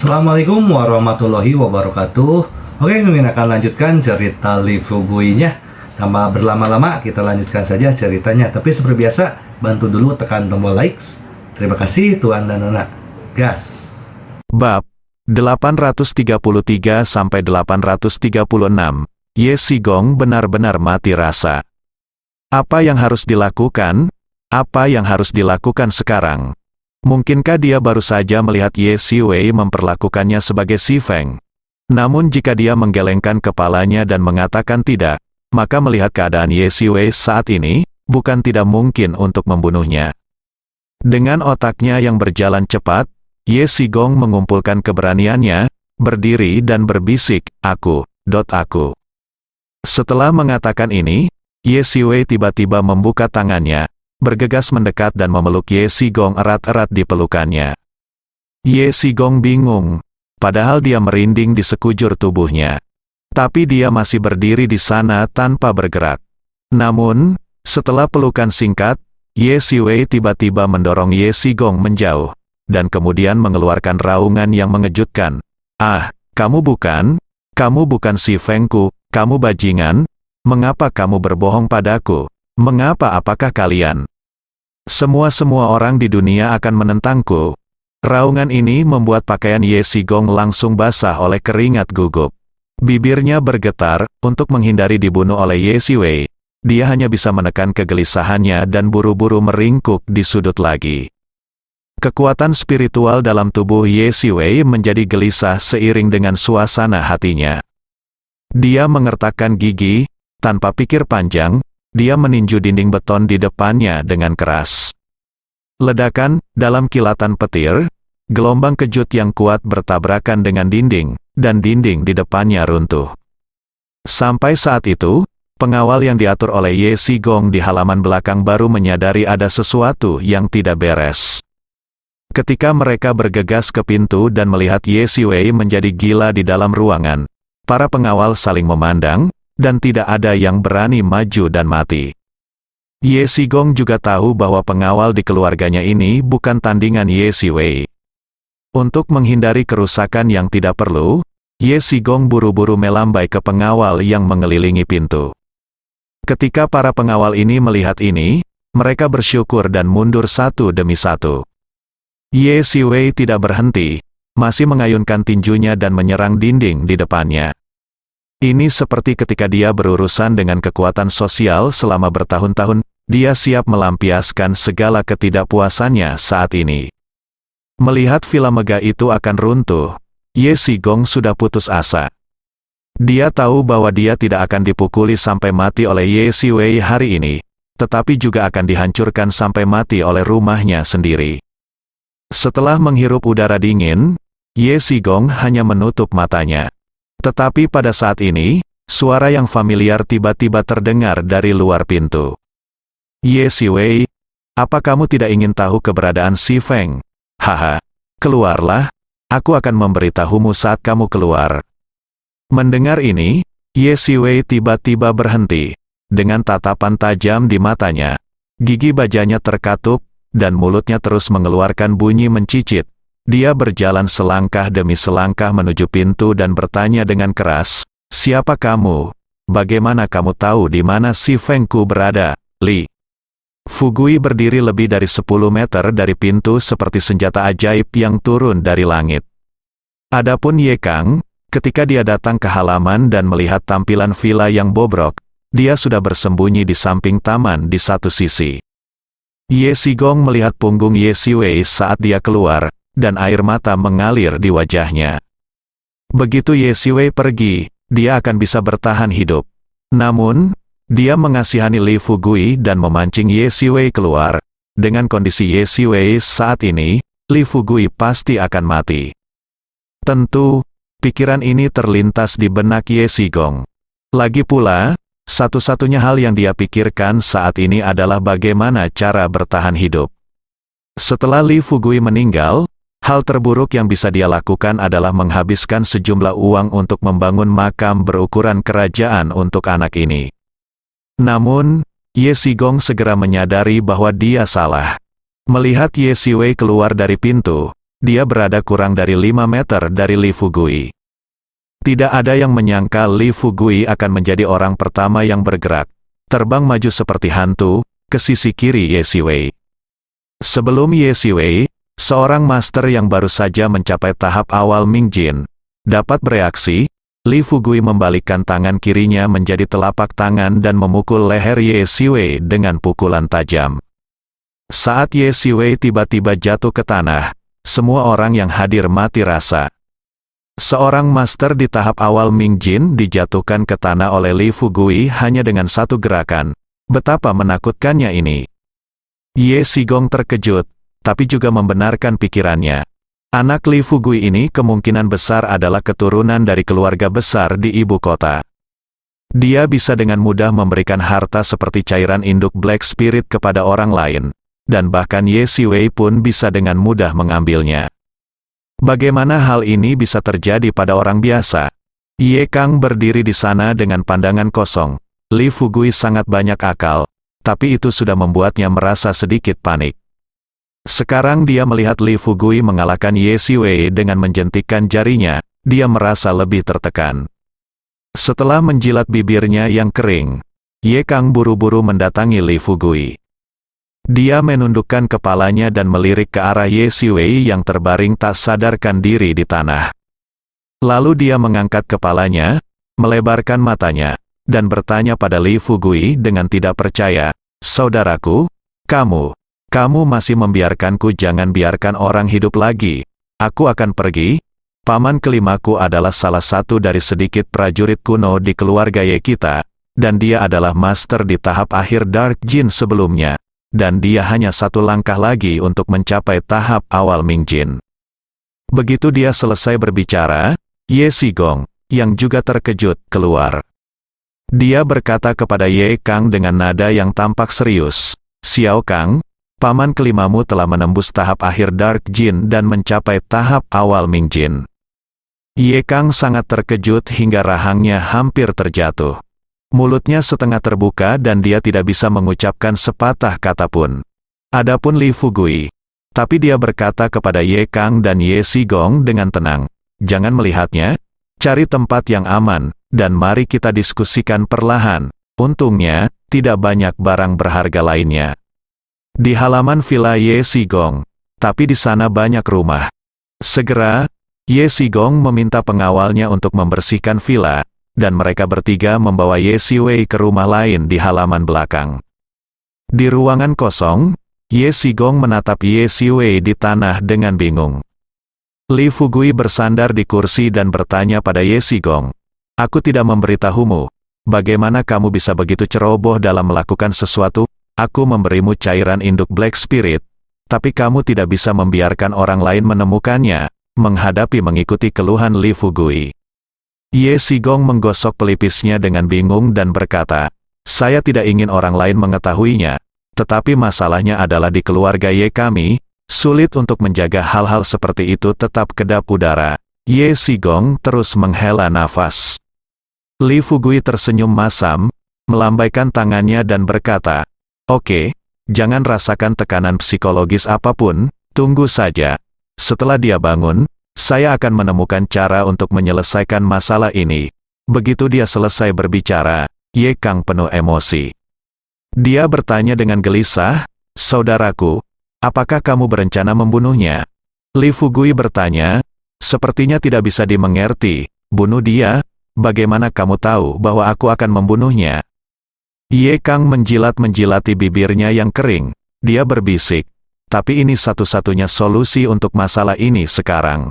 Assalamualaikum warahmatullahi wabarakatuh. Oke, Mimin akan lanjutkan cerita Lee Fugui-nya. Tanpa berlama-lama, kita lanjutkan saja ceritanya. Tapi seperti biasa, bantu dulu tekan tombol likes. Terima kasih Tuan dan Nona. Gas. Bab 833-836. Ye Sigong benar-benar mati rasa. Apa yang harus dilakukan? Apa yang harus dilakukan sekarang? Mungkinkah dia baru saja melihat Ye Siwei memperlakukannya sebagai si Feng? Namun jika dia menggelengkan kepalanya dan mengatakan tidak, maka melihat keadaan Ye Siwei saat ini, bukan tidak mungkin untuk membunuhnya. Dengan otaknya yang berjalan cepat, Ye Sigong mengumpulkan keberaniannya, berdiri dan berbisik, aku. Setelah mengatakan ini, Ye Siwei tiba-tiba membuka tangannya, bergegas mendekat dan memeluk Ye Sigong erat-erat di pelukannya. Ye Sigong bingung, padahal dia merinding di sekujur tubuhnya. Tapi dia masih berdiri di sana tanpa bergerak. Namun, setelah pelukan singkat, Ye Siwei tiba-tiba mendorong Ye Sigong menjauh, dan kemudian mengeluarkan raungan yang mengejutkan. Ah, kamu bukan si Fengku, kamu bajingan, mengapa kamu berbohong padaku? Apakah kalian? Semua orang di dunia akan menentangku. Raungan ini membuat pakaian Ye Sigong langsung basah oleh keringat gugup. Bibirnya bergetar, untuk menghindari dibunuh oleh Ye Siwei. Dia hanya bisa menekan kegelisahannya dan buru-buru meringkuk di sudut lagi. Kekuatan spiritual dalam tubuh Ye Siwei menjadi gelisah seiring dengan suasana hatinya. Dia mengertakkan gigi, tanpa pikir panjang, dia meninju dinding beton di depannya dengan keras. Ledakan, dalam kilatan petir, gelombang kejut yang kuat bertabrakan dengan dinding, dan dinding di depannya runtuh. Sampai saat itu, pengawal yang diatur oleh Ye Sigong di halaman belakang baru menyadari ada sesuatu yang tidak beres. Ketika mereka bergegas ke pintu dan melihat Ye Siwei menjadi gila di dalam ruangan, para pengawal saling memandang, dan tidak ada yang berani maju dan mati. Ye Sigong juga tahu bahwa pengawal di keluarganya ini bukan tandingan Ye Siwei. Untuk menghindari kerusakan yang tidak perlu, Ye Sigong buru-buru melambai ke pengawal yang mengelilingi pintu. Ketika para pengawal ini melihat ini, mereka bersyukur dan mundur satu demi satu. Ye Siwei tidak berhenti, masih mengayunkan tinjunya dan menyerang dinding di depannya. Ini seperti ketika dia berurusan dengan kekuatan sosial selama bertahun-tahun, dia siap melampiaskan segala ketidakpuasannya saat ini. Melihat villa megah itu akan runtuh, Ye Sigong sudah putus asa. Dia tahu bahwa dia tidak akan dipukuli sampai mati oleh Ye Siwei hari ini, tetapi juga akan dihancurkan sampai mati oleh rumahnya sendiri. Setelah menghirup udara dingin, Ye Sigong hanya menutup matanya. Tetapi pada saat ini, suara yang familiar tiba-tiba terdengar dari luar pintu. Ye Siwei, apa kamu tidak ingin tahu keberadaan si Feng? Haha, keluarlah, aku akan memberitahumu saat kamu keluar. Mendengar ini, Ye Siwei tiba-tiba berhenti, dengan tatapan tajam di matanya. Gigi bajanya terkatup, dan mulutnya terus mengeluarkan bunyi mencicit. Dia berjalan selangkah demi selangkah menuju pintu dan bertanya dengan keras, siapa kamu? Bagaimana kamu tahu di mana si Fengku berada? Li Fugui berdiri lebih dari 10 meter dari pintu seperti senjata ajaib yang turun dari langit. Adapun Ye Kang, ketika dia datang ke halaman dan melihat tampilan villa yang bobrok, dia sudah bersembunyi di samping taman di satu sisi. Ye Sigong melihat punggung Ye Siwei saat dia keluar, dan air mata mengalir di wajahnya. Begitu Ye Siwei pergi, dia akan bisa bertahan hidup. Namun, dia mengasihani Li Fugui dan memancing Ye Siwei keluar. Dengan kondisi Ye Siwei saat ini, Li Fugui pasti akan mati. Tentu, pikiran ini terlintas di benak Ye Sigong. Lagi pula, satu-satunya hal yang dia pikirkan saat ini adalah bagaimana cara bertahan hidup. Setelah Li Fugui meninggal, hal terburuk yang bisa dia lakukan adalah menghabiskan sejumlah uang untuk membangun makam berukuran kerajaan untuk anak ini. Namun, Ye Sigong segera menyadari bahwa dia salah. Melihat Ye Siwei keluar dari pintu, dia berada kurang dari 5 meter dari Li Fugui. Tidak ada yang menyangka Li Fugui akan menjadi orang pertama yang bergerak, terbang maju seperti hantu, ke sisi kiri Ye Siwei. Sebelum Ye Siwei, seorang master yang baru saja mencapai tahap awal Ming Jin, dapat bereaksi, Li Fugui membalikkan tangan kirinya menjadi telapak tangan dan memukul leher Ye Siwei dengan pukulan tajam. Saat Ye Siwei tiba-tiba jatuh ke tanah, semua orang yang hadir mati rasa. Seorang master di tahap awal Ming Jin dijatuhkan ke tanah oleh Li Fugui hanya dengan satu gerakan. Betapa menakutkannya ini. Ye Sigong terkejut, tapi juga membenarkan pikirannya. Anak Li Fugui ini kemungkinan besar adalah keturunan dari keluarga besar di ibu kota. Dia bisa dengan mudah memberikan harta seperti cairan induk Black Spirit kepada orang lain, dan bahkan Ye Siwei pun bisa dengan mudah mengambilnya. Bagaimana hal ini bisa terjadi pada orang biasa? Ye Kang berdiri di sana dengan pandangan kosong. Li Fugui sangat banyak akal, tapi itu sudah membuatnya merasa sedikit panik. Sekarang dia melihat Li Fugui mengalahkan Ye Siwei dengan menjentikkan jarinya, dia merasa lebih tertekan. Setelah menjilat bibirnya yang kering, Ye Kang buru-buru mendatangi Li Fugui. Dia menundukkan kepalanya dan melirik ke arah Ye Siwei yang terbaring tak sadarkan diri di tanah. Lalu dia mengangkat kepalanya, melebarkan matanya, dan bertanya pada Li Fugui dengan tidak percaya, "Saudaraku, kamu masih membiarkanku? Jangan biarkan orang hidup lagi. Aku akan pergi. Paman kelimaku adalah salah satu dari sedikit prajurit kuno di keluarga Ye kita, dan dia adalah master di tahap akhir Dark Jin sebelumnya, dan dia hanya satu langkah lagi untuk mencapai tahap awal Ming Jin." Begitu dia selesai berbicara, Ye Sigong, yang juga terkejut, keluar. Dia berkata kepada Ye Kang dengan nada yang tampak serius, "Xiao Kang, paman kelimamu telah menembus tahap akhir Dark Jin dan mencapai tahap awal Ming Jin." Ye Kang sangat terkejut hingga rahangnya hampir terjatuh. Mulutnya setengah terbuka dan dia tidak bisa mengucapkan sepatah kata pun. Adapun Li Fugui, tapi dia berkata kepada Ye Kang dan Ye Sigong dengan tenang, "Jangan melihatnya, cari tempat yang aman, dan mari kita diskusikan perlahan." Untungnya, tidak banyak barang berharga lainnya di halaman villa Ye Sigong, tapi di sana banyak rumah. Segera, Ye Sigong meminta pengawalnya untuk membersihkan villa, dan mereka bertiga membawa Ye Siwei ke rumah lain di halaman belakang. Di ruangan kosong, Ye Sigong menatap Ye Siwei di tanah dengan bingung. Li Fugui bersandar di kursi dan bertanya pada Ye Sigong, "Aku tidak memberitahumu, bagaimana kamu bisa begitu ceroboh dalam melakukan sesuatu? Aku memberimu cairan induk Black Spirit, tapi kamu tidak bisa membiarkan orang lain menemukannya." Menghadapi mengikuti keluhan Li Fugui, Ye Sigong menggosok pelipisnya dengan bingung dan berkata, "Saya tidak ingin orang lain mengetahuinya, tetapi masalahnya adalah di keluarga Ye kami, sulit untuk menjaga hal-hal seperti itu." Tetap kedap udara, Ye Sigong terus menghela nafas. Li Fugui tersenyum masam, melambaikan tangannya dan berkata, "Oke, jangan rasakan tekanan psikologis apapun, tunggu saja. Setelah dia bangun, saya akan menemukan cara untuk menyelesaikan masalah ini." Begitu dia selesai berbicara, Ye Kang penuh emosi. Dia bertanya dengan gelisah, "Saudaraku, apakah kamu berencana membunuhnya?" Li Fugui bertanya, "Sepertinya tidak bisa dimengerti. Bunuh dia? Bagaimana kamu tahu bahwa aku akan membunuhnya?" Ye Kang menjilat-menjilati bibirnya yang kering. Dia berbisik, "Tapi ini satu-satunya solusi untuk masalah ini sekarang."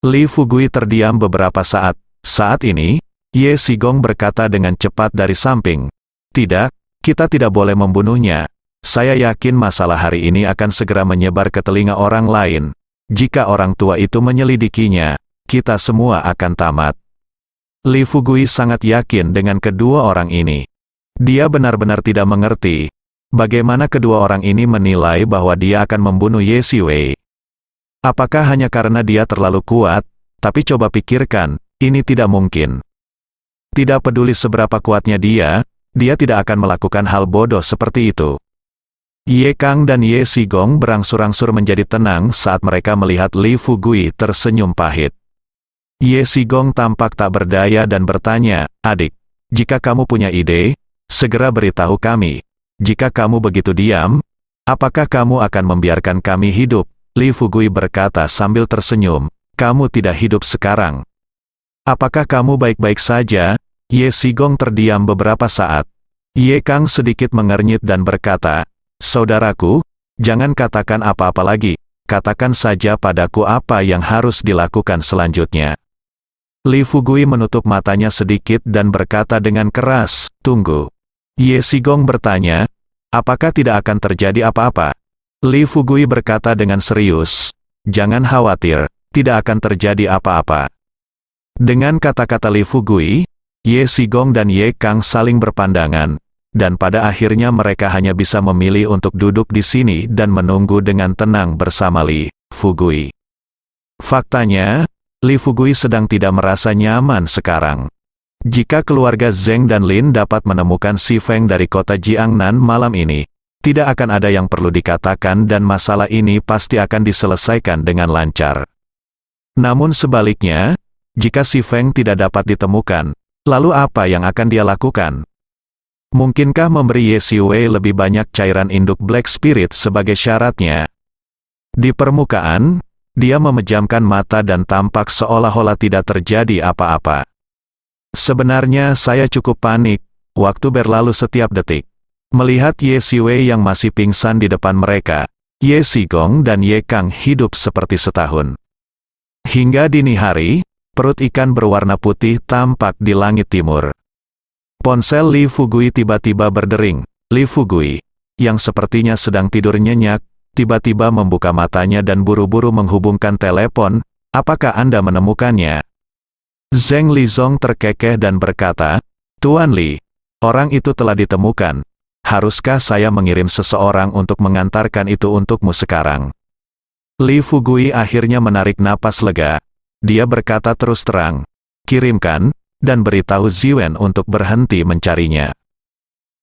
Li Fugui terdiam beberapa saat. Saat ini, Ye Sigong berkata dengan cepat dari samping, "Tidak, kita tidak boleh membunuhnya. Saya yakin masalah hari ini akan segera menyebar ke telinga orang lain. Jika orang tua itu menyelidikinya, kita semua akan tamat." Li Fugui sangat yakin dengan kedua orang ini. Dia benar-benar tidak mengerti bagaimana kedua orang ini menilai bahwa dia akan membunuh Ye Siwei. Apakah hanya karena dia terlalu kuat? Tapi coba pikirkan, ini tidak mungkin. Tidak peduli seberapa kuatnya dia tidak akan melakukan hal bodoh seperti itu. Ye Kang dan Ye Sigong berangsur-angsur menjadi tenang saat mereka melihat Li Fugui tersenyum pahit. Ye Sigong tampak tak berdaya dan bertanya, "Adik, jika kamu punya ide, segera beritahu kami. Jika kamu begitu diam, apakah kamu akan membiarkan kami hidup?" Li Fugui berkata sambil tersenyum, "Kamu tidak hidup sekarang. Apakah kamu baik-baik saja?" Ye Sigong terdiam beberapa saat. Ye Kang sedikit mengernyit dan berkata, "Saudaraku, jangan katakan apa-apa lagi, katakan saja padaku apa yang harus dilakukan selanjutnya." Li Fugui menutup matanya sedikit dan berkata dengan keras, "Tunggu." Ye Sigong bertanya, "Apakah tidak akan terjadi apa-apa?" Li Fugui berkata dengan serius, "Jangan khawatir, tidak akan terjadi apa-apa." Dengan kata-kata Li Fugui, Ye Sigong dan Ye Kang saling berpandangan, dan pada akhirnya mereka hanya bisa memilih untuk duduk di sini dan menunggu dengan tenang bersama Li Fugui. Faktanya, Li Fugui sedang tidak merasa nyaman sekarang. Jika keluarga Zheng dan Lin dapat menemukan Si Feng dari kota Jiangnan malam ini, tidak akan ada yang perlu dikatakan dan masalah ini pasti akan diselesaikan dengan lancar. Namun sebaliknya, jika Si Feng tidak dapat ditemukan, lalu apa yang akan dia lakukan? Mungkinkah memberi Ye Siwei lebih banyak cairan induk Black Spirit sebagai syaratnya? Di permukaan, dia memejamkan mata dan tampak seolah-olah tidak terjadi apa-apa. "Sebenarnya saya cukup panik, waktu berlalu setiap detik. Melihat Ye Siwei yang masih pingsan di depan mereka, Ye Sigong dan Ye Kang hidup seperti setahun. Hingga dini hari, perut ikan berwarna putih tampak di langit timur." Ponsel Li Fugui tiba-tiba berdering. Li Fugui, yang sepertinya sedang tidur nyenyak, tiba-tiba membuka matanya dan buru-buru menghubungkan telepon. "Apakah Anda menemukannya?" Zheng Lizong terkekeh dan berkata, "Tuan Li, orang itu telah ditemukan. Haruskah saya mengirim seseorang untuk mengantarkan itu untukmu sekarang?" Li Fugui akhirnya menarik napas lega. Dia berkata terus terang, "Kirimkan, dan beritahu Ziwen untuk berhenti mencarinya."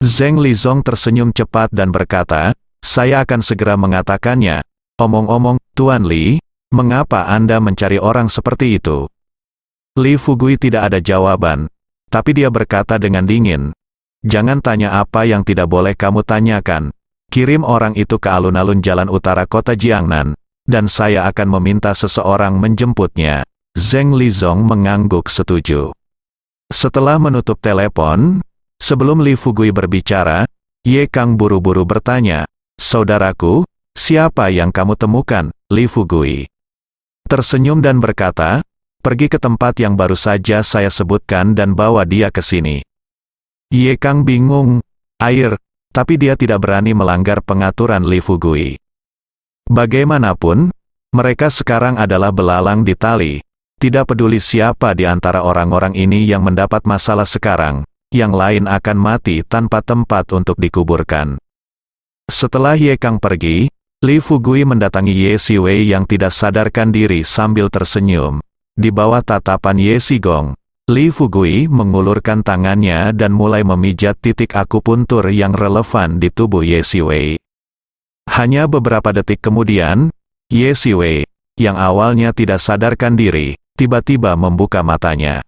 Zheng Lizong tersenyum cepat dan berkata, "Saya akan segera mengatakannya. Omong-omong, Tuan Li, mengapa Anda mencari orang seperti itu?" Li Fugui tidak ada jawaban, tapi dia berkata dengan dingin, "Jangan tanya apa yang tidak boleh kamu tanyakan. Kirim orang itu ke alun-alun jalan utara kota Jiangnan, dan saya akan meminta seseorang menjemputnya." Zheng Lizong mengangguk setuju. Setelah menutup telepon, sebelum Li Fugui berbicara, Ye Kang buru-buru bertanya, "Saudaraku, siapa yang kamu temukan?" Li Fugui tersenyum dan berkata, "Pergi ke tempat yang baru saja saya sebutkan dan bawa dia ke sini." Ye Kang bingung, air, tapi dia tidak berani melanggar pengaturan Li Fugui. Bagaimanapun, mereka sekarang adalah belalang di tali. Tidak peduli siapa di antara orang-orang ini yang mendapat masalah sekarang, yang lain akan mati tanpa tempat untuk dikuburkan. Setelah Ye Kang pergi, Li Fugui mendatangi Ye Siwei yang tidak sadarkan diri sambil tersenyum. Di bawah tatapan Ye Sigong, Li Fugui mengulurkan tangannya dan mulai memijat titik akupuntur yang relevan di tubuh Ye Siwei. Hanya beberapa detik kemudian, Ye Siwei, yang awalnya tidak sadarkan diri, tiba-tiba membuka matanya.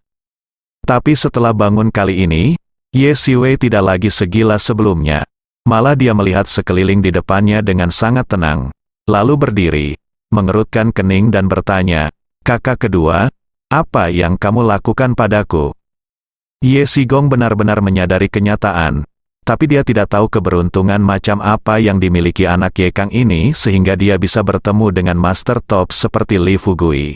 Tapi setelah bangun kali ini, Ye Siwei tidak lagi segila sebelumnya. Malah dia melihat sekeliling di depannya dengan sangat tenang. Lalu berdiri, mengerutkan kening dan bertanya, "Kakak kedua, apa yang kamu lakukan padaku?" Ye Sigong benar-benar menyadari kenyataan, tapi dia tidak tahu keberuntungan macam apa yang dimiliki anak Ye Kang ini sehingga dia bisa bertemu dengan Master Top seperti Li Fugui.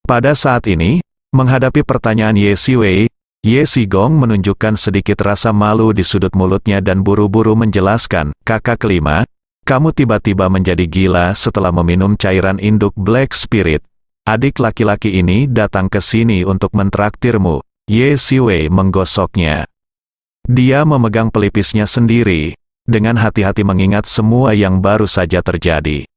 Pada saat ini, menghadapi pertanyaan Ye Siwei, Ye Sigong menunjukkan sedikit rasa malu di sudut mulutnya dan buru-buru menjelaskan, "Kakak kelima, kamu tiba-tiba menjadi gila setelah meminum cairan induk Black Spirit. Adik laki-laki ini datang ke sini untuk mentraktirmu." Ye Siwei menggosoknya. Dia memegang pelipisnya sendiri, dengan hati-hati mengingat semua yang baru saja terjadi.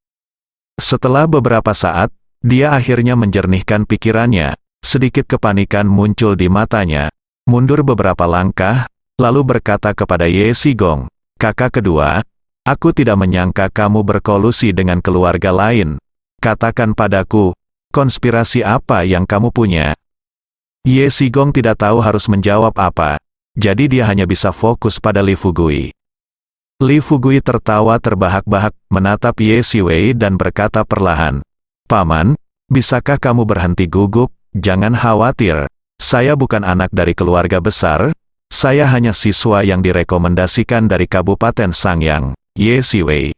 Setelah beberapa saat, dia akhirnya menjernihkan pikirannya, sedikit kepanikan muncul di matanya, mundur beberapa langkah, lalu berkata kepada Ye Sigong, "Kakak kedua, Aku tidak menyangka kamu berkolusi dengan keluarga lain. Katakan padaku, konspirasi apa yang kamu punya? Ye Sigong tidak tahu harus menjawab apa, jadi dia hanya bisa fokus pada Li Fugui. Li Fugui tertawa terbahak-bahak, menatap Ye Siwei dan berkata perlahan, "Paman, bisakah kamu berhenti gugup? Jangan khawatir. Saya bukan anak dari keluarga besar, saya hanya siswa yang direkomendasikan dari Kabupaten Sangyang." Ye Siwei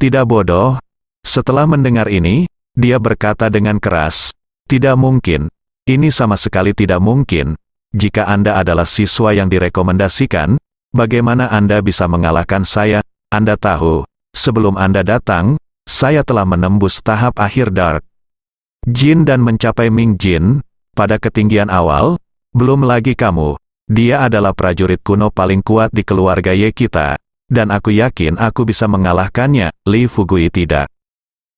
tidak bodoh. Setelah mendengar ini, dia berkata dengan keras, "Tidak mungkin. Ini sama sekali tidak mungkin. Jika Anda adalah siswa yang direkomendasikan, bagaimana Anda bisa mengalahkan saya? Anda tahu, sebelum Anda datang, saya telah menembus tahap akhir Dark Jin dan mencapai Ming Jin, pada ketinggian awal, belum lagi kamu. Dia adalah prajurit kuno paling kuat di keluarga Ye kita, dan aku yakin aku bisa mengalahkannya." Li Fugui tidak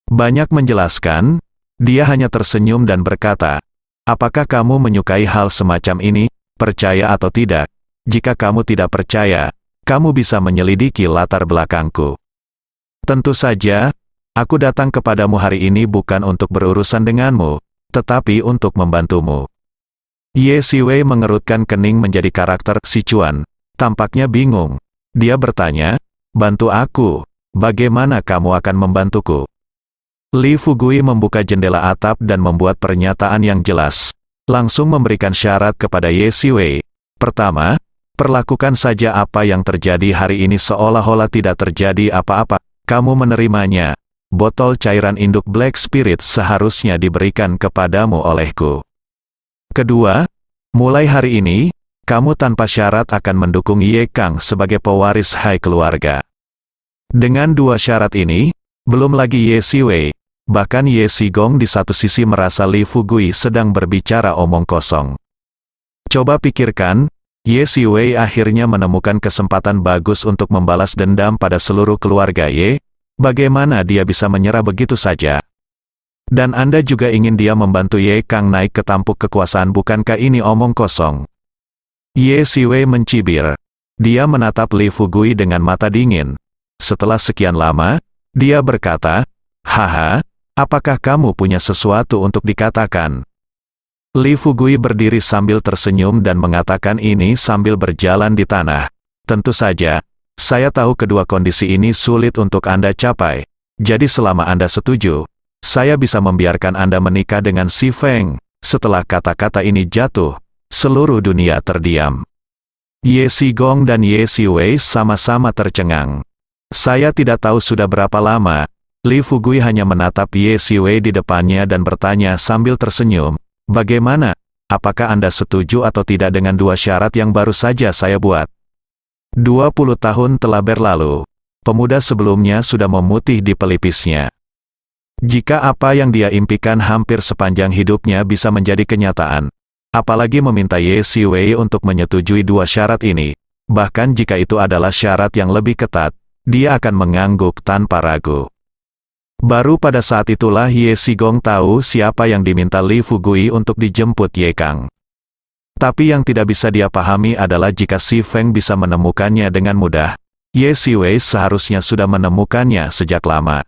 banyak menjelaskan, dia hanya tersenyum dan berkata, "Apakah kamu menyukai hal semacam ini, percaya atau tidak? Jika kamu tidak percaya, kamu bisa menyelidiki latar belakangku. Tentu saja, aku datang kepadamu hari ini bukan untuk berurusan denganmu, tetapi untuk membantumu." Ye Siwei mengerutkan kening menjadi karakter Sichuan, tampaknya bingung. Dia bertanya, "Bantu aku, bagaimana kamu akan membantuku?" Li Fugui membuka jendela atap dan membuat pernyataan yang jelas. Langsung memberikan syarat kepada Ye Siwei. Pertama, perlakukan saja apa yang terjadi hari ini seolah-olah tidak terjadi apa-apa. Kamu menerimanya. Botol cairan induk Black Spirit seharusnya diberikan kepadamu olehku. Kedua, mulai hari ini, kamu tanpa syarat akan mendukung Ye Kang sebagai pewaris Hai keluarga. Dengan dua syarat ini, belum lagi Ye Siwei, bahkan Ye Sigong di satu sisi merasa Li Fugui sedang berbicara omong kosong. Coba pikirkan, Ye Siwei akhirnya menemukan kesempatan bagus untuk membalas dendam pada seluruh keluarga Ye. Bagaimana dia bisa menyerah begitu saja? Dan Anda juga ingin dia membantu Ye Kang naik ke tampuk kekuasaan, bukankah ini omong kosong? Ye Siwei mencibir. Dia menatap Li Fugui dengan mata dingin. Setelah sekian lama, dia berkata, "Haha, apakah kamu punya sesuatu untuk dikatakan?" Li Fugui berdiri sambil tersenyum dan mengatakan ini sambil berjalan di tanah. "Tentu saja, saya tahu kedua kondisi ini sulit untuk Anda capai. Jadi selama Anda setuju, saya bisa membiarkan Anda menikah dengan Si Feng." Setelah kata-kata ini jatuh, seluruh dunia terdiam. Ye Sigong dan Ye Siwei sama-sama tercengang. Saya tidak tahu sudah berapa lama. Li Fugui hanya menatap Ye Siwei di depannya dan bertanya sambil tersenyum, "Bagaimana? Apakah Anda setuju atau tidak dengan dua syarat yang baru saja saya buat?" 20 tahun telah berlalu. Pemuda sebelumnya sudah memutih di pelipisnya. Jika apa yang dia impikan hampir sepanjang hidupnya bisa menjadi kenyataan, apalagi meminta Ye Siwei untuk menyetujui dua syarat ini, bahkan jika itu adalah syarat yang lebih ketat, dia akan mengangguk tanpa ragu. Baru pada saat itulah Ye Sigong tahu siapa yang diminta Li Fugui untuk dijemput Ye Kang. Tapi yang tidak bisa dia pahami adalah jika Si Feng bisa menemukannya dengan mudah, Ye Siwei seharusnya sudah menemukannya sejak lama.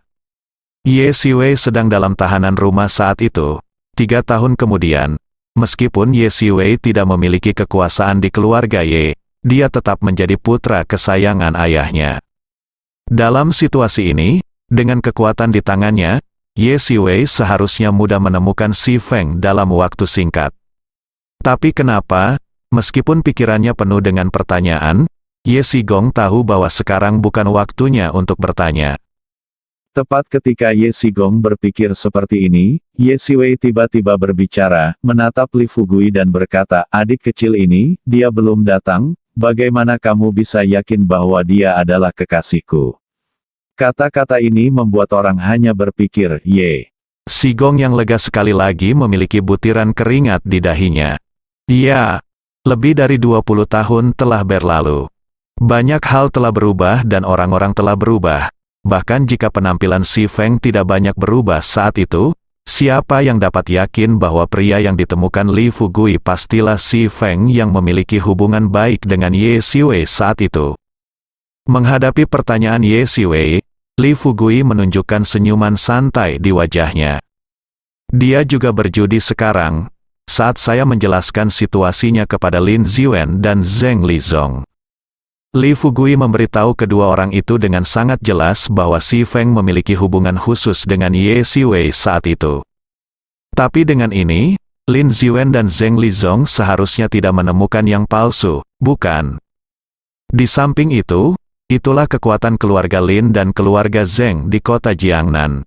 Ye Siwei sedang dalam tahanan rumah saat itu. 3 tahun kemudian, meskipun Ye Siwei tidak memiliki kekuasaan di keluarga Ye, dia tetap menjadi putra kesayangan ayahnya. Dalam situasi ini, dengan kekuatan di tangannya, Ye Siwei seharusnya mudah menemukan Si Feng dalam waktu singkat. Tapi kenapa, meskipun pikirannya penuh dengan pertanyaan, Ye Sigong tahu bahwa sekarang bukan waktunya untuk bertanya. Tepat ketika Ye Sigong berpikir seperti ini, Ye Siwei tiba-tiba berbicara, menatap Li Fugui dan berkata, "Adik kecil ini, dia belum datang, bagaimana kamu bisa yakin bahwa dia adalah kekasihku?" Kata-kata ini membuat orang hanya berpikir, Ye Sigong yang lega sekali lagi memiliki butiran keringat di dahinya. Ya, lebih dari 20 tahun telah berlalu. Banyak hal telah berubah dan orang-orang telah berubah. Bahkan jika penampilan Si Feng tidak banyak berubah saat itu, siapa yang dapat yakin bahwa pria yang ditemukan Li Fugui pastilah Si Feng yang memiliki hubungan baik dengan Ye Siwei saat itu? Menghadapi pertanyaan Ye Siwei, Li Fugui menunjukkan senyuman santai di wajahnya. Dia juga berjudi sekarang, saat saya menjelaskan situasinya kepada Lin Ziwen dan Zheng Lizong. Li Fugui memberitahu kedua orang itu dengan sangat jelas bahwa Si Feng memiliki hubungan khusus dengan Ye Siwei saat itu. Tapi dengan ini, Lin Ziwen dan Zheng Lizong seharusnya tidak menemukan yang palsu, bukan? Di samping itu, itulah kekuatan keluarga Lin dan keluarga Zheng di kota Jiangnan.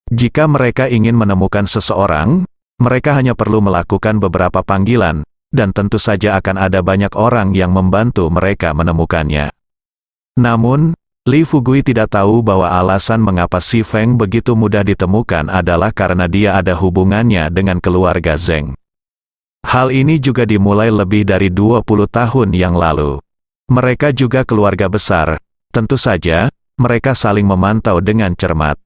Jika mereka ingin menemukan seseorang, mereka hanya perlu melakukan beberapa panggilan, dan tentu saja akan ada banyak orang yang membantu mereka menemukannya. Namun, Li Fugui tidak tahu bahwa alasan mengapa Si Feng begitu mudah ditemukan adalah karena dia ada hubungannya dengan keluarga Zheng. Hal ini juga dimulai lebih dari 20 tahun yang lalu. Mereka juga keluarga besar, tentu saja, mereka saling memantau dengan cermat.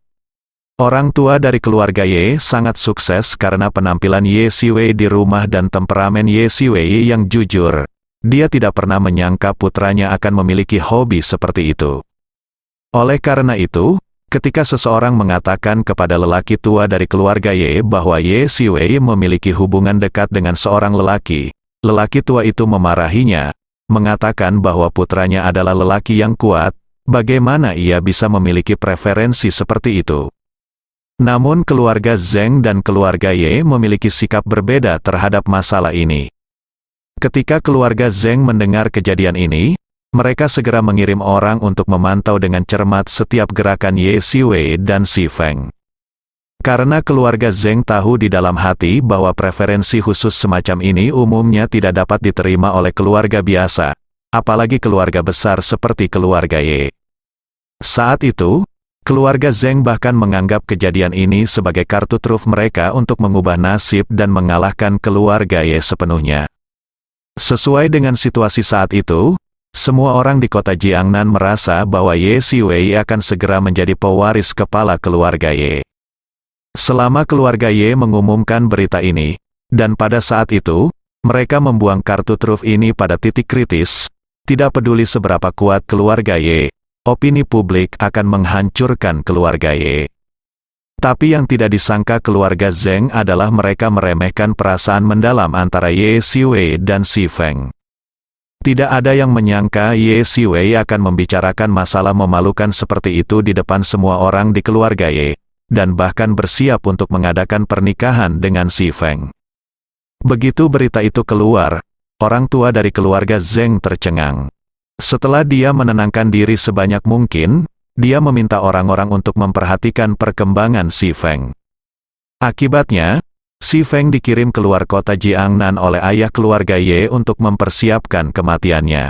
Orang tua dari keluarga Ye sangat sukses karena penampilan Ye Siwei di rumah dan temperamen Ye Siwei yang jujur. Dia tidak pernah menyangka putranya akan memiliki hobi seperti itu. Oleh karena itu, ketika seseorang mengatakan kepada lelaki tua dari keluarga Ye bahwa Ye Siwei memiliki hubungan dekat dengan seorang lelaki, lelaki tua itu memarahinya, mengatakan bahwa putranya adalah lelaki yang kuat, bagaimana ia bisa memiliki preferensi seperti itu. Namun keluarga Zheng dan keluarga Ye memiliki sikap berbeda terhadap masalah ini. Ketika keluarga Zheng mendengar kejadian ini, mereka segera mengirim orang untuk memantau dengan cermat setiap gerakan Ye Siwei dan Si Feng. Karena keluarga Zheng tahu di dalam hati bahwa preferensi khusus semacam ini umumnya tidak dapat diterima oleh keluarga biasa, apalagi keluarga besar seperti keluarga Ye. Saat itu, keluarga Zheng bahkan menganggap kejadian ini sebagai kartu truf mereka untuk mengubah nasib dan mengalahkan keluarga Ye sepenuhnya. Sesuai dengan situasi saat itu, semua orang di kota Jiangnan merasa bahwa Ye Siwei akan segera menjadi pewaris kepala keluarga Ye. Selama keluarga Ye mengumumkan berita ini, dan pada saat itu, mereka membuang kartu truf ini pada titik kritis, tidak peduli seberapa kuat keluarga Ye, opini publik akan menghancurkan keluarga Ye. Tapi yang tidak disangka keluarga Zheng adalah mereka meremehkan perasaan mendalam antara Ye Siwei dan Si Feng. Tidak ada yang menyangka Ye Siwei akan membicarakan masalah memalukan seperti itu di depan semua orang di keluarga Ye, dan bahkan bersiap untuk mengadakan pernikahan dengan Si Feng. Begitu berita itu keluar, orang tua dari keluarga Zheng tercengang. Setelah dia menenangkan diri sebanyak mungkin, dia meminta orang-orang untuk memperhatikan perkembangan Si Feng. Akibatnya, Si Feng dikirim keluar kota Jiangnan oleh ayah keluarga Ye untuk mempersiapkan kematiannya.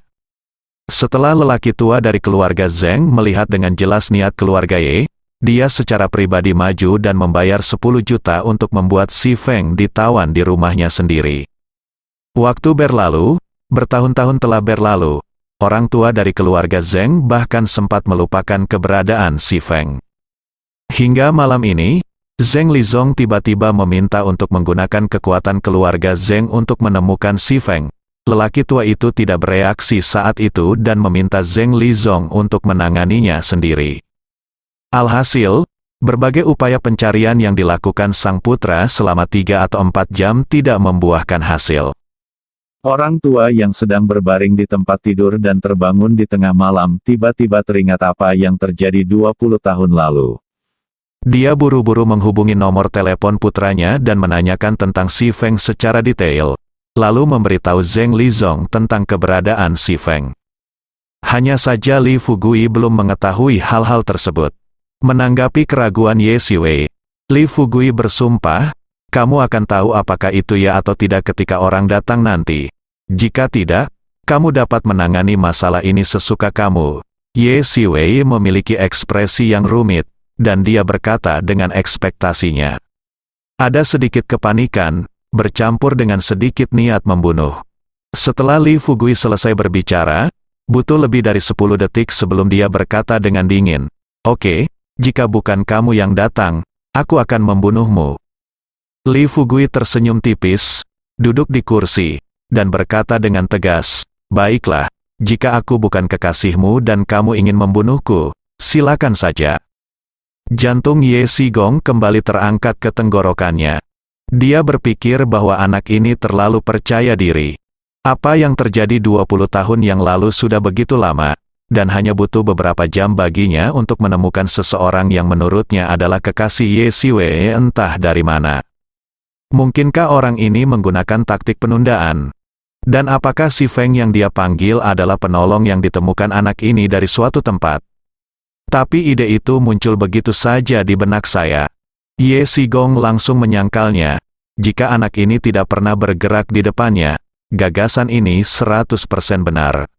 Setelah lelaki tua dari keluarga Zheng melihat dengan jelas niat keluarga Ye, dia secara pribadi maju dan membayar 10 juta untuk membuat Si Feng ditawan di rumahnya sendiri. Waktu berlalu, bertahun-tahun telah berlalu, orang tua dari keluarga Zheng bahkan sempat melupakan keberadaan Si Feng. Hingga malam ini, Zheng Lizong tiba-tiba meminta untuk menggunakan kekuatan keluarga Zheng untuk menemukan Si Feng. Lelaki tua itu tidak bereaksi saat itu dan meminta Zheng Lizong untuk menanganinya sendiri. Alhasil, berbagai upaya pencarian yang dilakukan sang putra selama 3 atau 4 jam tidak membuahkan hasil. Orang tua yang sedang berbaring di tempat tidur dan terbangun di tengah malam tiba-tiba teringat apa yang terjadi 20 tahun lalu. Dia buru-buru menghubungi nomor telepon putranya dan menanyakan tentang Si Feng secara detail, lalu memberitahu Zheng Lizong tentang keberadaan Si Feng. Hanya saja Li Fugui belum mengetahui hal-hal tersebut. Menanggapi keraguan Ye Siwei, Li Fugui bersumpah, kamu akan tahu apakah itu ya atau tidak ketika orang datang nanti. Jika tidak, kamu dapat menangani masalah ini sesuka kamu. Ye Siwei memiliki ekspresi yang rumit, dan dia berkata dengan ekspektasinya. Ada sedikit kepanikan, bercampur dengan sedikit niat membunuh. Setelah Li Fugui selesai berbicara, butuh lebih dari 10 detik sebelum dia berkata dengan dingin, "Oke, jika bukan kamu yang datang, aku akan membunuhmu." Li Fugui tersenyum tipis, duduk di kursi, dan berkata dengan tegas, "Baiklah, jika aku bukan kekasihmu dan kamu ingin membunuhku, silakan saja. Jantung Ye Sigong kembali terangkat ke tenggorokannya. Dia berpikir bahwa anak ini terlalu percaya diri. Apa yang terjadi 20 tahun yang lalu sudah begitu lama, dan hanya butuh beberapa jam baginya untuk menemukan seseorang yang menurutnya adalah kekasih Ye Siwei entah dari mana. Mungkinkah orang ini menggunakan taktik penundaan? Dan apakah si Feng yang dia panggil adalah penolong yang ditemukan anak ini dari suatu tempat? Tapi ide itu muncul begitu saja di benak saya. Ye Sigong langsung menyangkalnya. Jika anak ini tidak pernah bergerak di depannya, gagasan ini 100% benar.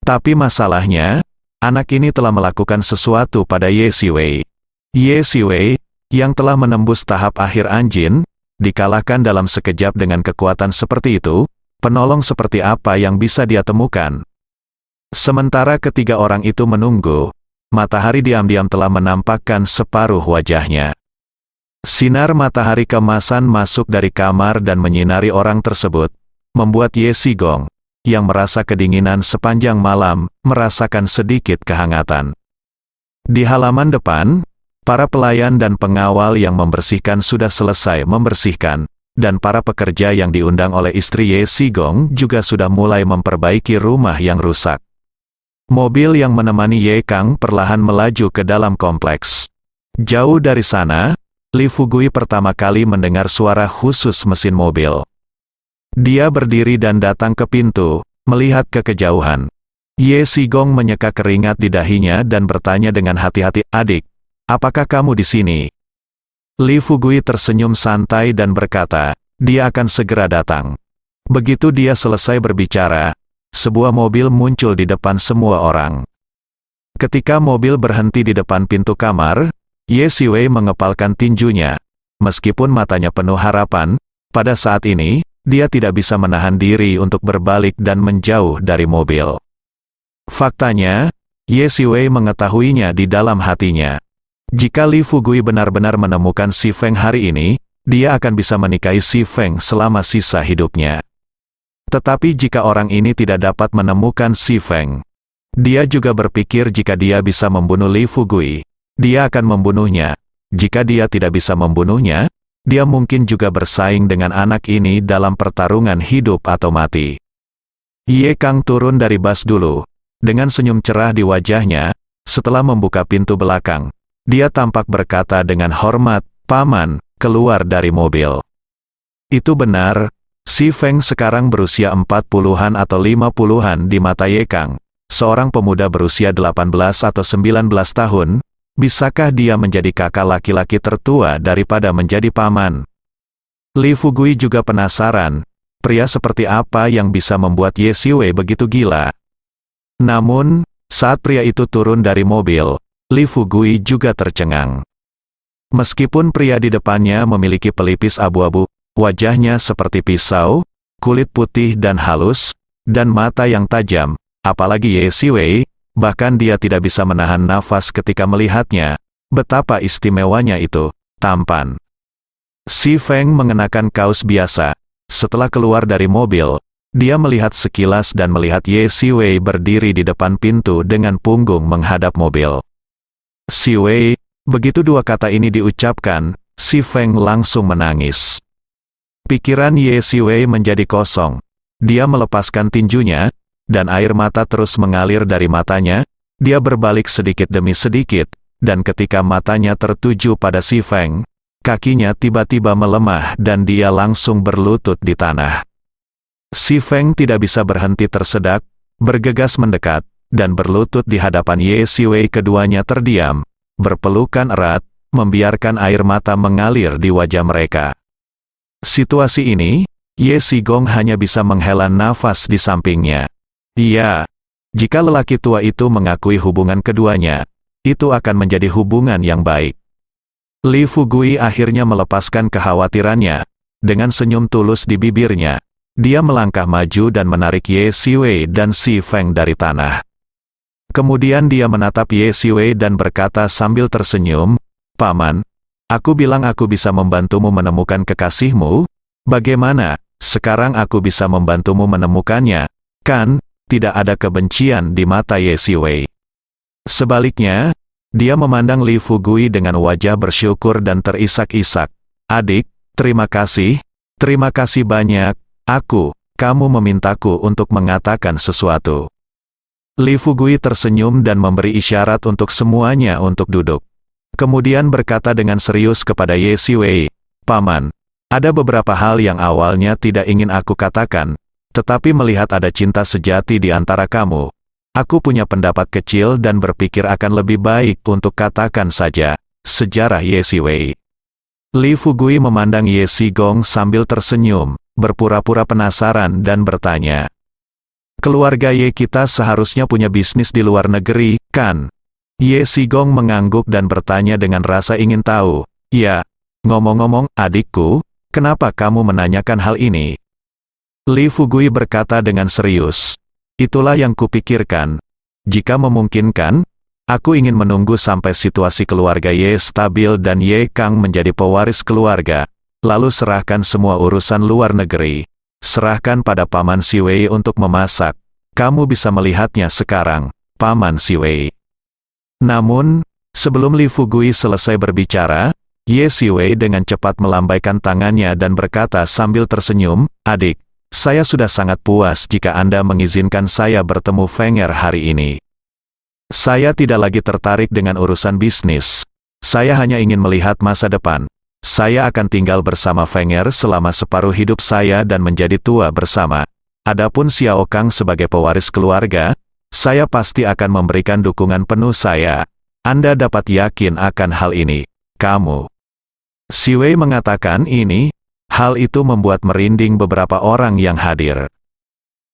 Tapi masalahnya, anak ini telah melakukan sesuatu pada Ye Siwei. Ye Siwei, yang telah menembus tahap akhir Anjin, dikalahkan dalam sekejap dengan kekuatan seperti itu. Penolong seperti apa yang bisa dia temukan? Sementara ketiga orang itu menunggu, matahari diam-diam telah menampakkan separuh wajahnya. Sinar matahari kemasan masuk dari kamar dan menyinari orang tersebut, membuat Ye Sigong, yang merasa kedinginan sepanjang malam, merasakan sedikit kehangatan. Di halaman depan, para pelayan dan pengawal yang membersihkan sudah selesai membersihkan, dan para pekerja yang diundang oleh istri Ye Sigong juga sudah mulai memperbaiki rumah yang rusak. Mobil yang menemani Ye Kang perlahan melaju ke dalam kompleks. Jauh dari sana, Li Fugui pertama kali mendengar suara khusus mesin mobil. Dia berdiri dan datang ke pintu, melihat ke kejauhan. Ye Sigong menyeka keringat di dahinya dan bertanya dengan hati-hati, "Adik, apakah kamu di sini?" Li Fugui tersenyum santai dan berkata, dia akan segera datang. Begitu dia selesai berbicara, sebuah mobil muncul di depan semua orang. Ketika mobil berhenti di depan pintu kamar, Ye Siwei mengepalkan tinjunya. Meskipun matanya penuh harapan, pada saat ini, dia tidak bisa menahan diri untuk berbalik dan menjauh dari mobil. Faktanya, Ye Siwei mengetahuinya di dalam hatinya. Jika Li Fugui benar-benar menemukan si Feng hari ini, dia akan bisa menikahi si Feng selama sisa hidupnya. Tetapi jika orang ini tidak dapat menemukan si Feng, dia juga berpikir jika dia bisa membunuh Li Fugui, dia akan membunuhnya. Jika dia tidak bisa membunuhnya, dia mungkin juga bersaing dengan anak ini dalam pertarungan hidup atau mati. Ye Kang turun dari bas dulu, dengan senyum cerah di wajahnya, setelah membuka pintu belakang. Dia tampak berkata dengan hormat, "Paman," keluar dari mobil. Itu benar, si Feng sekarang berusia 40-an atau 50-an di mata Ye Kang. Seorang pemuda berusia 18 atau 19 tahun, bisakah dia menjadi kakak laki-laki tertua daripada menjadi paman? Li Fugui juga penasaran, pria seperti apa yang bisa membuat Ye Siwei begitu gila. Namun, saat pria itu turun dari mobil, Li Fugui juga tercengang. Meskipun pria di depannya memiliki pelipis abu-abu, wajahnya seperti pisau, kulit putih dan halus, dan mata yang tajam, apalagi Ye Siwei, bahkan dia tidak bisa menahan nafas ketika melihatnya. Betapa istimewanya itu, tampan. Si Feng mengenakan kaos biasa. Setelah keluar dari mobil, dia melihat sekilas dan melihat Ye Siwei berdiri di depan pintu dengan punggung menghadap mobil. Siwei, begitu dua kata ini diucapkan, si Feng langsung menangis. Pikiran Ye Siwei menjadi kosong. Dia melepaskan tinjunya, dan air mata terus mengalir dari matanya. Dia berbalik sedikit demi sedikit, dan ketika matanya tertuju pada si Feng, kakinya tiba-tiba melemah dan dia langsung berlutut di tanah. Si Feng tidak bisa berhenti tersedak, bergegas mendekat, dan berlutut di hadapan Ye Siwei. Keduanya terdiam, berpelukan erat, membiarkan air mata mengalir di wajah mereka. Situasi ini, Ye Sigong hanya bisa menghela nafas di sampingnya. Iya, jika lelaki tua itu mengakui hubungan keduanya, itu akan menjadi hubungan yang baik. Li Fugui akhirnya melepaskan kekhawatirannya. Dengan senyum tulus di bibirnya, dia melangkah maju dan menarik Ye Siwei dan si Feng dari tanah. Kemudian dia menatap Ye Siwei dan berkata sambil tersenyum, "Paman, aku bilang aku bisa membantumu menemukan kekasihmu. Bagaimana, sekarang aku bisa membantumu menemukannya, kan?" tidak ada kebencian di mata Ye Siwei. Sebaliknya, dia memandang Li Fugui dengan wajah bersyukur dan terisak-isak. "Adik, terima kasih banyak, kamu memintaku untuk mengatakan sesuatu." Li Fugui tersenyum dan memberi isyarat untuk semuanya untuk duduk. Kemudian berkata dengan serius kepada Ye Siwei, "Paman, ada beberapa hal yang awalnya tidak ingin aku katakan, tetapi melihat ada cinta sejati di antara kamu, aku punya pendapat kecil dan berpikir akan lebih baik untuk katakan saja." Sejarah Ye Siwei. Li Fugui memandang Ye Sigong sambil tersenyum, berpura-pura penasaran dan bertanya, "Keluarga Ye kita seharusnya punya bisnis di luar negeri, kan?" Ye Sigong mengangguk dan bertanya dengan rasa ingin tahu, "Ya, ngomong-ngomong, adikku, kenapa kamu menanyakan hal ini?" Li Fugui berkata dengan serius, "Itulah yang kupikirkan. Jika memungkinkan, aku ingin menunggu sampai situasi keluarga Ye stabil dan Ye Kang menjadi pewaris keluarga, lalu serahkan semua urusan luar negeri. Serahkan pada Paman Siwei untuk memasak. Kamu bisa melihatnya sekarang, Paman Siwei." Namun, sebelum Li Fugui selesai berbicara, Ye Siwei dengan cepat melambaikan tangannya dan berkata sambil tersenyum, "Adik, saya sudah sangat puas jika Anda mengizinkan saya bertemu Fenger hari ini. Saya tidak lagi tertarik dengan urusan bisnis. Saya hanya ingin melihat masa depan. Saya akan tinggal bersama Fenger selama separuh hidup saya dan menjadi tua bersama. Adapun Xiao Kang sebagai pewaris keluarga, saya pasti akan memberikan dukungan penuh saya. Anda dapat yakin akan hal ini. Kamu." Siwei mengatakan ini, hal itu membuat merinding beberapa orang yang hadir.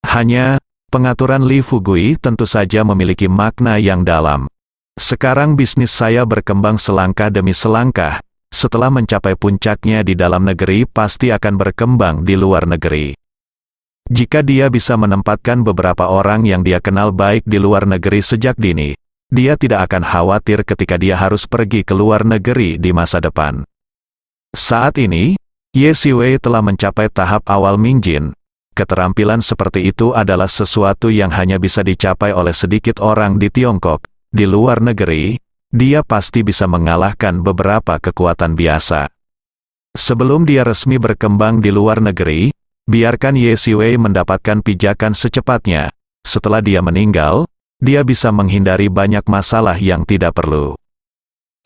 Hanya, pengaturan Li Fugui tentu saja memiliki makna yang dalam. Sekarang bisnis saya berkembang selangkah demi selangkah. Setelah mencapai puncaknya di dalam negeri pasti akan berkembang di luar negeri. Jika dia bisa menempatkan beberapa orang yang dia kenal baik di luar negeri sejak dini, dia tidak akan khawatir ketika dia harus pergi ke luar negeri di masa depan. Saat ini, Ye Siwei telah mencapai tahap awal Mingjin. Keterampilan seperti itu adalah sesuatu yang hanya bisa dicapai oleh sedikit orang di Tiongkok. Di luar negeri, dia pasti bisa mengalahkan beberapa kekuatan biasa. Sebelum dia resmi berkembang di luar negeri, biarkan Ye Siwei mendapatkan pijakan secepatnya. Setelah dia meninggal, dia bisa menghindari banyak masalah yang tidak perlu.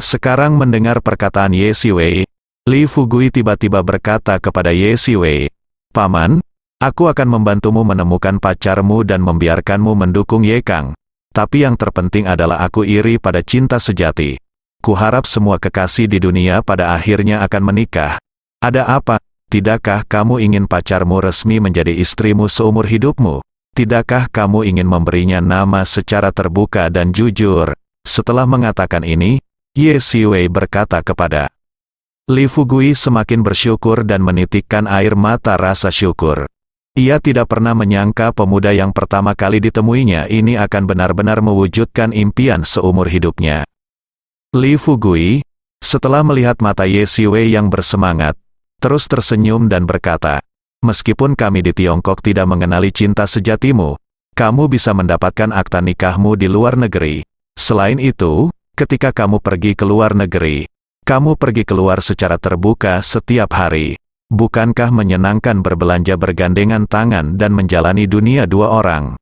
Sekarang mendengar perkataan Ye Siwei, Li Fugui tiba-tiba berkata kepada Ye Siwei, "Paman, aku akan membantumu menemukan pacarmu dan membiarkanmu mendukung Ye Kang. Tapi yang terpenting adalah aku iri pada cinta sejati. Kuharap semua kekasih di dunia pada akhirnya akan menikah. Ada apa? Tidakkah kamu ingin pacarmu resmi menjadi istrimu seumur hidupmu? Tidakkah kamu ingin memberinya nama secara terbuka dan jujur?" Setelah mengatakan ini, Ye Siwei berkata kepada Li Fugui semakin bersyukur dan menitikkan air mata rasa syukur. Ia tidak pernah menyangka pemuda yang pertama kali ditemuinya ini akan benar-benar mewujudkan impian seumur hidupnya. Li Fugui, setelah melihat mata Ye Siwei yang bersemangat, terus tersenyum dan berkata, "Meskipun kami di Tiongkok tidak mengenali cinta sejatimu, kamu bisa mendapatkan akta nikahmu di luar negeri. Selain itu, ketika kamu pergi ke luar negeri, kamu pergi keluar secara terbuka setiap hari. Bukankah menyenangkan berbelanja bergandengan tangan dan menjalani dunia dua orang?"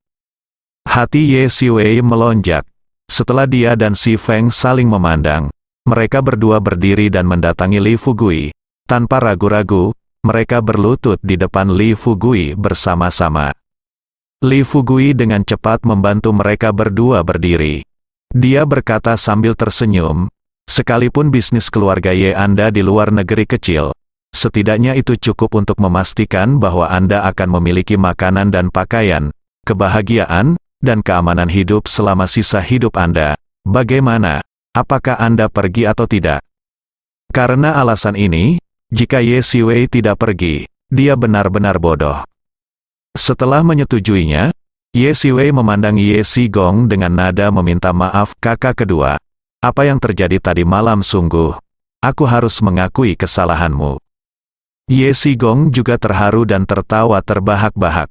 Hati Ye Siwei melonjak. Setelah dia dan Si Feng saling memandang, mereka berdua berdiri dan mendatangi Li Fugui. Tanpa ragu-ragu, mereka berlutut di depan Li Fugui bersama-sama. Li Fugui dengan cepat membantu mereka berdua berdiri. Dia berkata sambil tersenyum, "Sekalipun bisnis keluarga Ye Anda di luar negeri kecil, setidaknya itu cukup untuk memastikan bahwa Anda akan memiliki makanan dan pakaian, kebahagiaan, dan keamanan hidup selama sisa hidup Anda. Bagaimana? Apakah Anda pergi atau tidak?" Karena alasan ini, jika Ye Siwei tidak pergi, dia benar-benar bodoh. Setelah menyetujuinya, Ye Siwei memandang Ye Sigong dengan nada meminta maaf. "Kakak kedua, apa yang terjadi tadi malam sungguh, aku harus mengakui kesalahanmu." Ye Sigong juga terharu dan tertawa terbahak-bahak.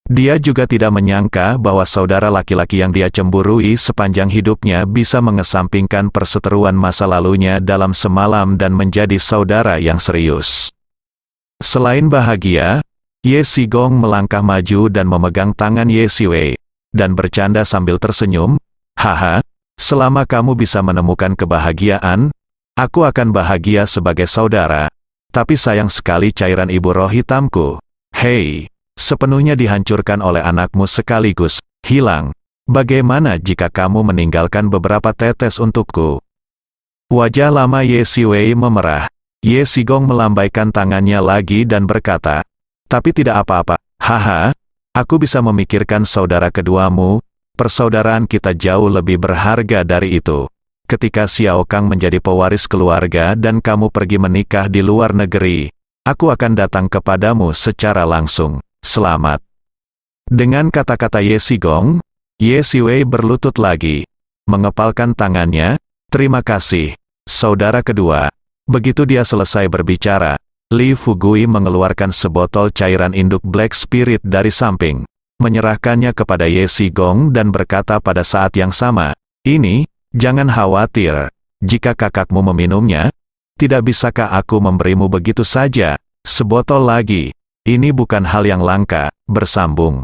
Dia juga tidak menyangka bahwa saudara laki-laki yang dia cemburui sepanjang hidupnya bisa mengesampingkan perseteruan masa lalunya dalam semalam dan menjadi saudara yang serius. Selain bahagia, Ye Sigong melangkah maju dan memegang tangan Ye Siwei, dan bercanda sambil tersenyum, "Haha, selama kamu bisa menemukan kebahagiaan, aku akan bahagia sebagai saudara. Tapi sayang sekali cairan ibu roh hitamku, hei, sepenuhnya dihancurkan oleh anakmu sekaligus, hilang. Bagaimana jika kamu meninggalkan beberapa tetes untukku?" Wajah lama Ye Siwei memerah. Ye Sigong melambaikan tangannya lagi dan berkata, "Tapi tidak apa-apa, haha, aku bisa memikirkan saudara keduamu, persaudaraan kita jauh lebih berharga dari itu. Ketika Xiao Kang menjadi pewaris keluarga dan kamu pergi menikah di luar negeri, aku akan datang kepadamu secara langsung. Selamat." Dengan kata-kata Ye Sigong, Ye Siwei berlutut lagi, mengepalkan tangannya, "Terima kasih, saudara kedua." Begitu dia selesai berbicara, Li Fugui mengeluarkan sebotol cairan induk Black Spirit dari samping, menyerahkannya kepada Ye Sigong dan berkata pada saat yang sama, "Ini, jangan khawatir, jika kakakmu meminumnya, tidak bisakah aku memberimu begitu saja, sebotol lagi, ini bukan hal yang langka." Bersambung.